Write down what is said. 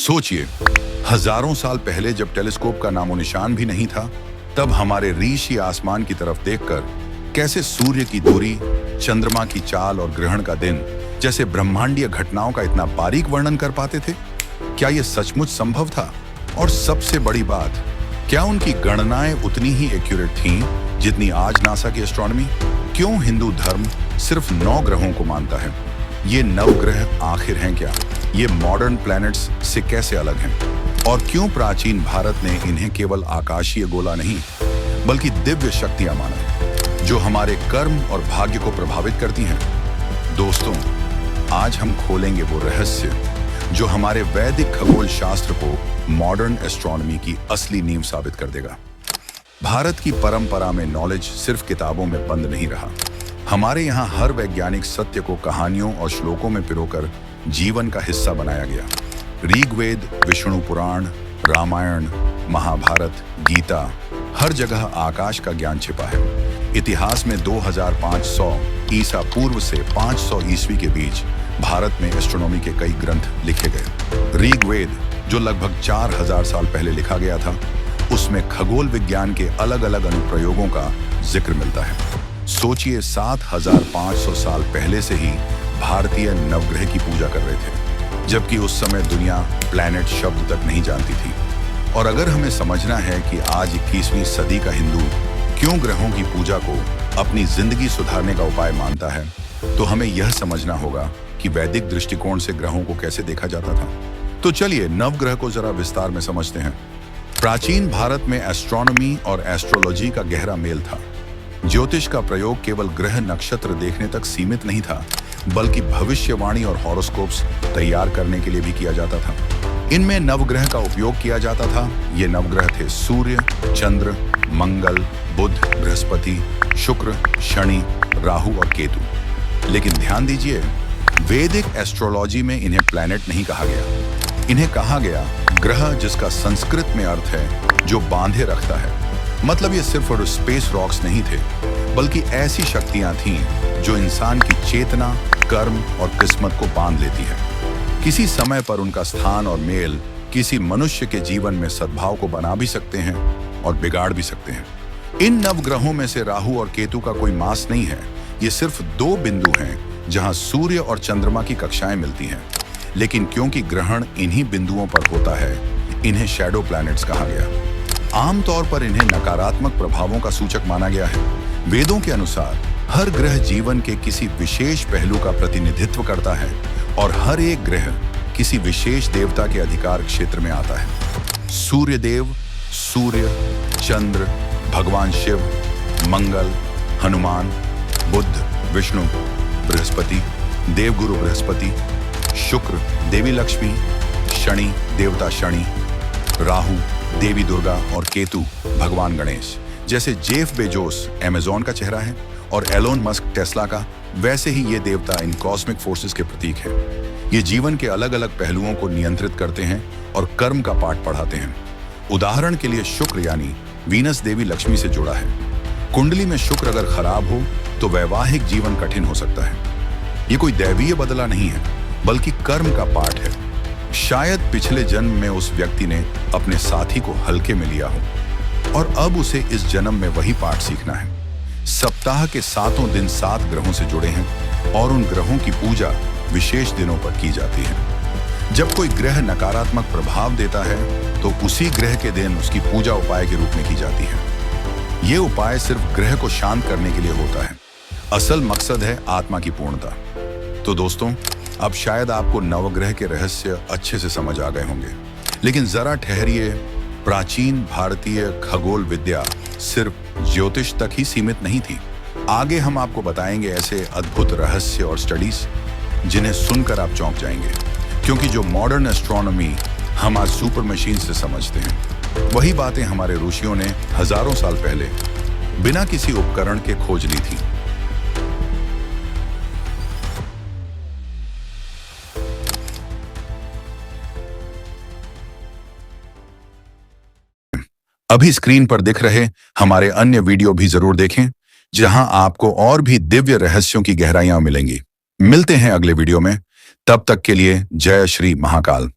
सोचिए, हजारों साल पहले जब टेलीस्कोप का नामो निशान भी नहीं था, तब हमारे ऋषि आसमान की तरफ देखकर कैसे सूर्य की दूरी, चंद्रमा की चाल और ग्रहण का दिन जैसे ब्रह्मांडीय घटनाओं का इतना बारीक वर्णन कर पाते थे। क्या यह सचमुच संभव था? और सबसे बड़ी बात, क्या उनकी गणनाएं उतनी ही एक्यूरेट थीं जितनी आज नासा की एस्ट्रोनॉमी? क्यों हिंदू धर्म सिर्फ 9 ग्रहों को मानता है? ये नवग्रह आखिर हैं क्या? ये मॉडर्न प्लैनेट्स से कैसे अलग हैं? और क्यों प्राचीन भारत ने इन्हें केवल आकाशीय गोला नहीं बल्कि दिव्य शक्तियां माना, जो हमारे कर्म और भाग्य को प्रभावित करती हैं? दोस्तों, आज हम खोलेंगे वो रहस्य जो हमारे वैदिक खगोल शास्त्र को मॉडर्न एस्ट्रोनॉमी की असली नींव साबित कर देगा। भारत की परंपरा में नॉलेज सिर्फ किताबों में बंद नहीं रहा। हमारे यहाँ हर वैज्ञानिक सत्य को कहानियों और श्लोकों में पिरोकर जीवन का हिस्सा बनाया गया। ऋग्वेद, विष्णु पुराण, रामायण, महाभारत, गीता, हर जगह आकाश का ज्ञान छिपा है। इतिहास में 2500 ईसा पूर्व से 500 ईस्वी के बीच भारत में एस्ट्रोनॉमी के कई ग्रंथ लिखे गए। ऋग्वेद, जो लगभग 4000 साल पहले लिखा गया था, उसमें खगोल विज्ञान के अलग अलग अनुप्रयोगों का जिक्र मिलता है। सोचिए, 7500 साल पहले से ही भारतीय नवग्रह की पूजा कर रहे थे, जबकि उस समय दुनिया प्लैनेट शब्द तक नहीं जानती थी। और अगर हमें समझना है कि आज 21वीं सदी का हिंदू क्यों ग्रहों की पूजा को अपनी जिंदगी सुधारने का उपाय मानता है, तो हमें यह समझना होगा कि वैदिक दृष्टिकोण से ग्रहों को कैसे देखा जाता था। तो चलिए नवग्रह को जरा विस्तार में समझते हैं। प्राचीन भारत में एस्ट्रोनॉमी और एस्ट्रोलॉजी का गहरा मेल था। ज्योतिष का प्रयोग केवल ग्रह नक्षत्र देखने तक सीमित नहीं था, बल्कि भविष्यवाणी और हॉरोस्कोप्स तैयार करने के लिए भी किया जाता था। इनमें नवग्रह का उपयोग किया जाता था। ये नवग्रह थे सूर्य, चंद्र, मंगल, बुध, बृहस्पति, शुक्र, शनि, राहु और केतु। लेकिन ध्यान दीजिए, वैदिक एस्ट्रोलॉजी में इन्हें प्लैनेट नहीं कहा गया। इन्हें कहा गया ग्रह, जिसका संस्कृत में अर्थ है जो बांधे रखता है। मतलब ये सिर्फ और स्पेस रॉक्स नहीं थे, बल्कि ऐसी शक्तियां थीं जो इंसान की चेतना, कर्म और किस्मत को बांध लेती है। किसी समय पर उनका स्थान और मेल किसी मनुष्य के जीवन में सद्भाव को बना भी सकते हैं और बिगाड़ भी सकते हैं। इन नवग्रहों में से राहु और केतु का कोई मास नहीं है। ये सिर्फ 2 बिंदु हैं जहां सूर्य और चंद्रमा की कक्षाएं मिलती हैं। लेकिन क्योंकि ग्रहण इन्हीं बिंदुओं पर होता है, इन्हें शैडो प्लैनेट्स कहा गया। आमतौर पर इन्हें नकारात्मक प्रभावों का सूचक माना गया है। वेदों के अनुसार हर ग्रह जीवन के किसी विशेष पहलू का प्रतिनिधित्व करता है और हर एक ग्रह किसी विशेष देवता के अधिकार क्षेत्र में आता है। सूर्य देव, सूर्य, चंद्र, भगवान शिव, मंगल, हनुमान, बुध, विष्णु, बृहस्पति, देवगुरु बृहस्पति, शुक्र, देवी लक्ष्मी, शनि, देवता शनि, राहु, देवी दुर्गा और केतु, भगवान गणेश। जैसे जेफ बेजोस अमेज़न का चेहरा है और एलोन मस्क टेस्ला का, वैसे ही ये देवता इन कॉस्मिक फोर्सेस के प्रतीक हैं। ये जीवन के अलग अलग पहलुओं को नियंत्रित करते हैं और कर्म का पाठ पढ़ाते हैं। उदाहरण के लिए शुक्र यानी वीनस देवी लक्ष्मी से जुड़ा है। कुंडली में शुक्र अगर खराब हो तो वैवाहिक जीवन कठिन हो सकता है। ये कोई दैवीय बदला नहीं है, बल्कि कर्म का पाठ है। शायद पिछले जन्म में उस व्यक्ति ने अपने साथी को हल्के में लिया हो और अब उसे इस जन्म में वही पाठ सीखना है। सप्ताह के 7 दिन 7 ग्रहों से जुड़े हैं और उन ग्रहों की पूजा विशेष दिनों पर की जाती है। जब कोई ग्रह नकारात्मक प्रभाव देता है तो उसी ग्रह के दिन उसकी पूजा उपाय के रूप में की जाती है। ये उपाय सिर्फ ग्रह को शांत करने के लिए होता है। असल मकसद है आत्मा की पूर्णता। तो दोस्तों, अब शायद आपको नवग्रह के रहस्य अच्छे से समझ आ गए होंगे, लेकिन जरा ठहरिए। प्राचीन भारतीय खगोल विद्या सिर्फ ज्योतिष तक ही सीमित नहीं थी। आगे हम आपको बताएंगे ऐसे अद्भुत रहस्य और स्टडीज जिन्हें सुनकर आप चौंक जाएंगे, क्योंकि जो मॉडर्न एस्ट्रोनॉमी हम आज सुपर मशीन से समझते हैं, वही बातें हमारे ऋषियों ने हजारों साल पहले बिना किसी उपकरण के खोज ली थी। अभी स्क्रीन पर दिख रहे हमारे अन्य वीडियो भी जरूर देखें, जहां आपको और भी दिव्य रहस्यों की गहराइयां मिलेंगी। मिलते हैं अगले वीडियो में। तब तक के लिए जय श्री महाकाल।